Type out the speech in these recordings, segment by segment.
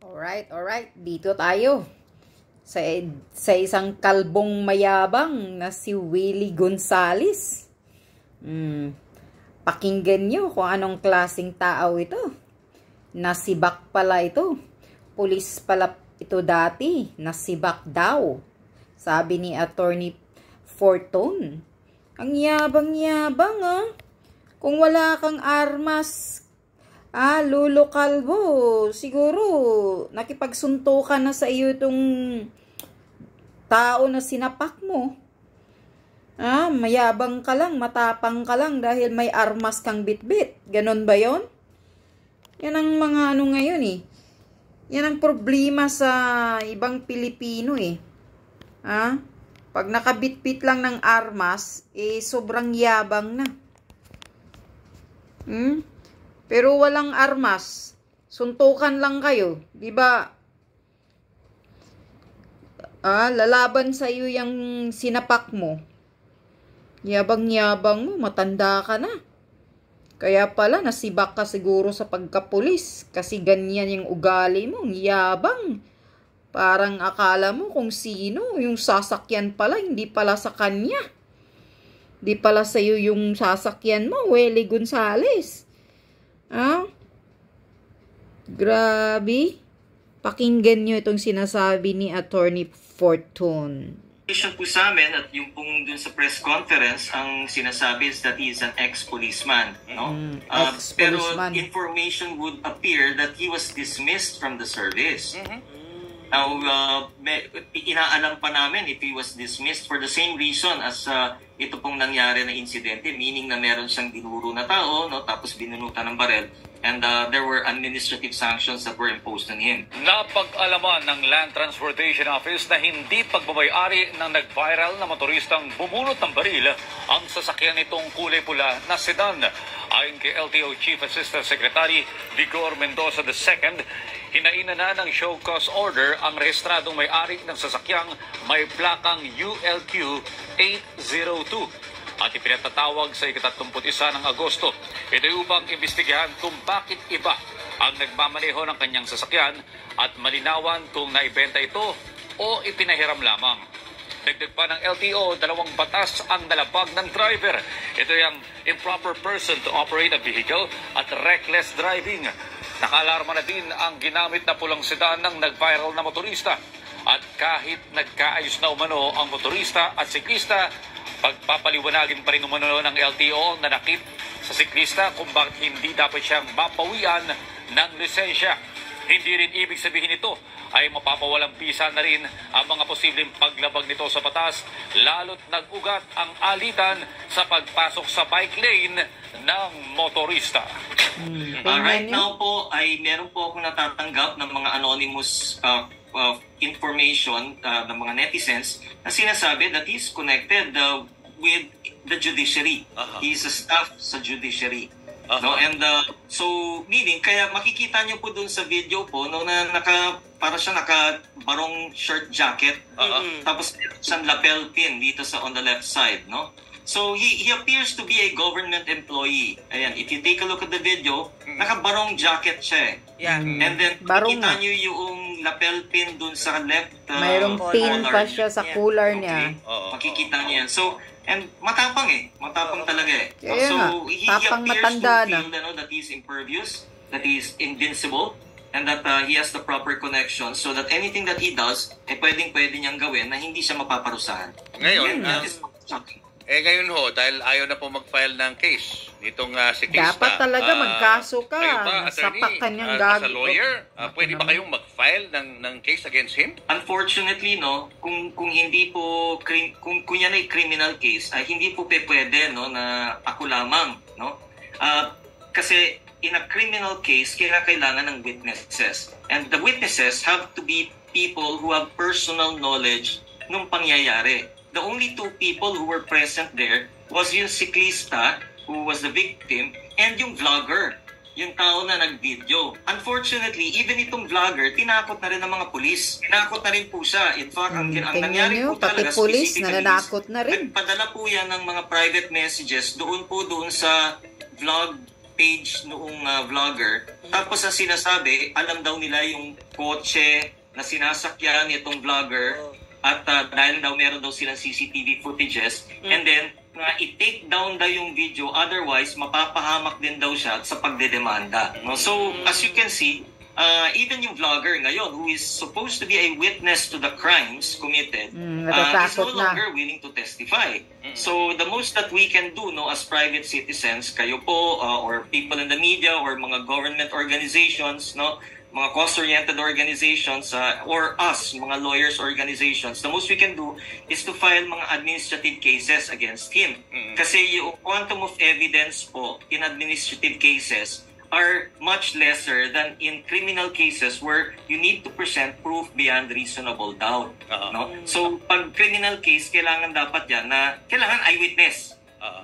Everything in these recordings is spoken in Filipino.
Alright. Dito tayo. Sa isang kalbong mayabang na si Willie Gonzales. Pakinggan nyo kung anong klaseng tao ito. Nasibak pala ito. Pulis pala ito dati. Nasibak daw. Sabi ni Attorney Fortune. Ang yabang-yabang ah. Kung wala kang armas, Lolo Kalbo, siguro nakipagsuntukan na sa iyo itong tao na sinapak mo. Mayabang ka lang, matapang ka lang dahil may armas kang bitbit. Ganon ba yon? Yan ang mga ano ngayon eh. Yan ang problema sa ibang Pilipino eh. Pag nakabitbit lang ng armas, sobrang yabang na. Pero walang armas, suntukan lang kayo, 'di ba? Lalaban sa iyo yung sinapak mo. Yabang-yabang mo, matanda ka na. Kaya pala nasibak ka siguro sa pagkapulis kasi ganyan yung ugali mo, yabang. Parang akala mo kung sino, yung sasakyan pala, hindi pala sa kanya. Di pala sa iyo yung sasakyan mo, Willie Gonzales. Grabe. Pakinggan nyo itong sinasabi ni Attorney Fortune. Po sa amin at yung pong dun sa press conference, ang sinasabi is that he is an ex-policeman. No? Pero information would appear that he was dismissed from the service. Now, inaalam pa namin if he was dismissed for the same reason as ito pong nangyari na insidente, meaning na meron siyang dinuro na tao, no, tapos binunutan ng barel, and there were administrative sanctions that were imposed on him. Napag-alaman ng Land Transportation Office na hindi pagbabayari ng nag-viral na motoristang bumunot ng baril ang sasakyan nitong kulay pula na sedan. Ayon kay LTO Chief Assistant Secretary Vigor Mendoza II, hinaina na ng show cause order ang rehistradong may-ari ng sasakyang may plakang ULQ 802 at ipinatatawag sa ika-31 ng Agosto. Ito upang imbestigahan kung bakit iba ang nagmamaneho ng kanyang sasakyan at malinawan kung naibenta ito o ipinahiram lamang. Dagdag pa ng LTO, 2 batas ang nalabag ng driver. Ito yung improper person to operate a vehicle at reckless driving. Nakaalarma na din ang ginamit na pulang sedan ng nag-viral na motorista. At kahit nagkaayos na umano ang motorista at siklista, pagpapaliwanagin pa rin umano ng LTO na nakip sa siklista kung bakit hindi dapat siyang mapawian ng lisensya. Hindi rin ibig sabihin ito ay mapapawalang bisa na rin ang mga posibleng paglabag nito sa batas, lalo't nag-ugat ang alitan sa pagpasok sa bike lane ng motorista. Right now po ay meron po akong natatanggap ng mga anonymous information ng mga netizens na sinasabi that he's connected with the judiciary. He's a staff sa judiciary. No, and so meaning kaya makikita niyo po dun sa video po no na para siya naka-barong shirt jacket. Tapos siyang lapel pin dito sa on the left side, no? So he appears to be a government employee. Ayan, if you take a look at the video, naka-barong jacket siya. And then makikita niyo yung lapel pin dun sa left mayroong pin pa siya sa collar niya. Makikita niyo yan. So and matapang matapang talaga So he tapang appears matanda to feel that he's impervious, that he's invincible, and that he has the proper connection so that anything that he does pwede niyang gawin na hindi siya mapaparusahan. Ngayon, that is something. Ngayon ho, dahil ayaw na po mag-file ng case nitong siklista. Dapat talaga magkaso ka. Kayo ba, attorney, Sapak kanyang as a lawyer, pwede ba kayong mag-file ng case against him? Unfortunately, no, kung hindi po, kung yan ay criminal case, ay hindi po pwede, no, na ako lamang, no? Kasi in a criminal case, kailangan ng witnesses. And the witnesses have to be people who have personal knowledge nung pangyayari. The only 2 people who were present there was yung siklista, who was the victim, and yung vlogger, yung tao na nag-video. Unfortunately, even itong vlogger, tinakot na rin ng mga pulis. Tinakot na rin po siya. In fact, ang nangyari po talaga, pulis, nananakot na rin. Nagpadala po yan ng mga private messages doon sa vlog page noong vlogger. Tapos ang sinasabi, alam daw nila yung kotse na sinasakyan nitong vlogger at dahil daw meron daw silang CCTV footages and then i-take down daw yung video, otherwise mapapahamak din daw siya sa pagdedemanda. No? So as you can see, even yung vlogger ngayon who is supposed to be a witness to the crimes committed is no longer willing to testify. So the most that we can do as private citizens, kayo po or people in the media or mga government organizations, mga cause-oriented organizations or us, mga lawyers organizations, the most we can do is to file mga administrative cases against him. Kasi yung quantum of evidence po in administrative cases are much lesser than in criminal cases where you need to present proof beyond reasonable doubt. No? So, pag criminal case, kailangan dapat yan na kailangan eyewitness.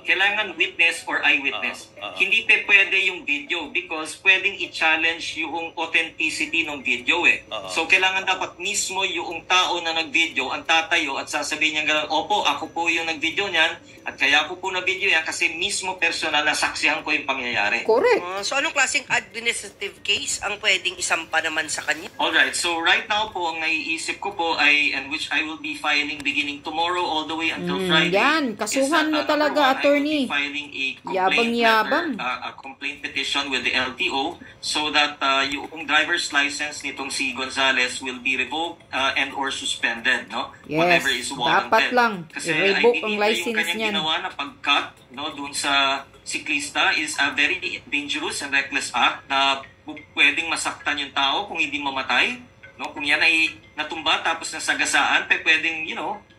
Kailangan witness or eyewitness. Hindi pwede yung video because pwedeng i-challenge yung authenticity ng video So, kailangan dapat mismo yung tao na nag-video ang tatayo at sasabihin niya gano'n, opo, ako po yung nag-video niyan at kaya ko po na-video yan kasi mismo personal na saksihan ko yung pangyayari. Correct. So, anong klaseng administrative case ang pwedeng isampa naman sa kanya? Alright, so right now po, ang naiisip ko po ay, and which I will be filing beginning tomorrow all the way until Friday. Yan, kasuhan mo talaga, attorney. Filing a Yabang-yabang. a complaint petition with the LTO so that yung driver's license nitong si Gonzales will be revoked and or suspended, no? Yes, Whatever is warranted. dapat lang. Kasi I-revoke ang yung license kanyang niyan. ginawa na pag-cut dun sa siklista is a very dangerous and reckless act na pwedeng masaktan yung tao kung hindi mamatay, no? Kung yan ay natumba tapos nasagasaan, pwedeng,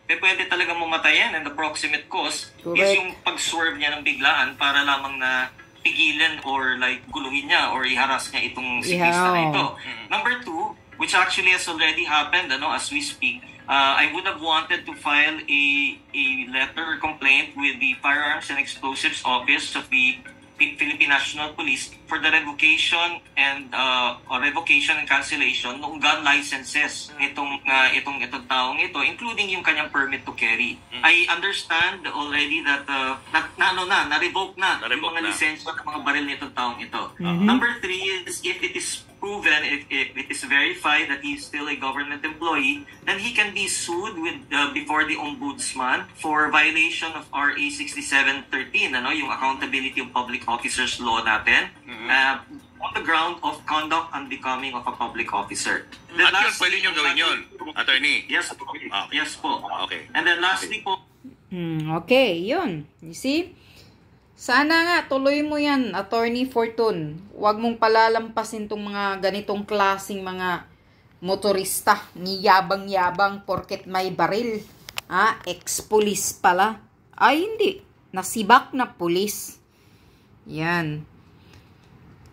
pwede talagang mamatayan and the proximate cause is yung pag-swerve niya ng biglaan para lamang na pigilan or like guluhin niya or iharas niya itong siklista na ito. Number 2, which actually has already happened as we speak, I would have wanted to file a letter or complaint with the Firearms and Explosives Office of the Philippine National Police for the revocation and cancellation ng gun licenses itong taong ito, including yung kanyang permit to carry. I understand already that na-revoke na yung mga lisensya ng mga baril nitong taong ito. Number 3 is if it is proven, if it is verified that he is still a government employee, then he can be sued before the Ombudsman for violation of RA 6713, yung Accountability of Public Officers Law natin, on the ground of conduct unbecoming of a public officer. At yun, pwede nyo gawin yun, attorney? Yes po. Okay. Yes po. Okay. And then lastly po, Okay, yun. You see? Sana nga, tuloy mo yan, Attorney Fortune. Huwag mong palalampasin tong mga ganitong klaseng mga motorista. Niyabang-yabang porket may baril. Ex-police pala. Ay, hindi. Nasibak na pulis. Yan.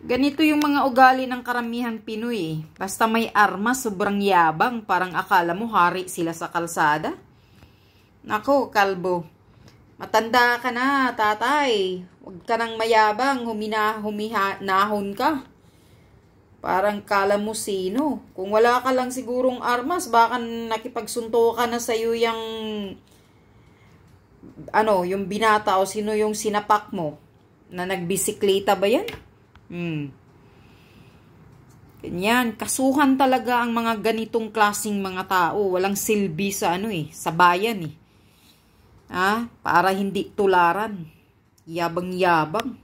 Ganito yung mga ugali ng karamihan Pinoy. Basta may armas, sobrang yabang. Parang akala mo hari sila sa kalsada. Nako, kalbo. Matanda ka na, tatay. Huwag ka nang mayabang, huminahon ka. Parang kala mo sino. Kung wala ka lang sigurong armas, baka nakipagsunto ka na sa'yo yung binata o sino yung sinapak mo. Na nagbisikleta ba yan? Ganyan, kasuhan talaga ang mga ganitong klasing mga tao. Walang silbi sa sa bayan Para hindi tularan. Yabang-yabang.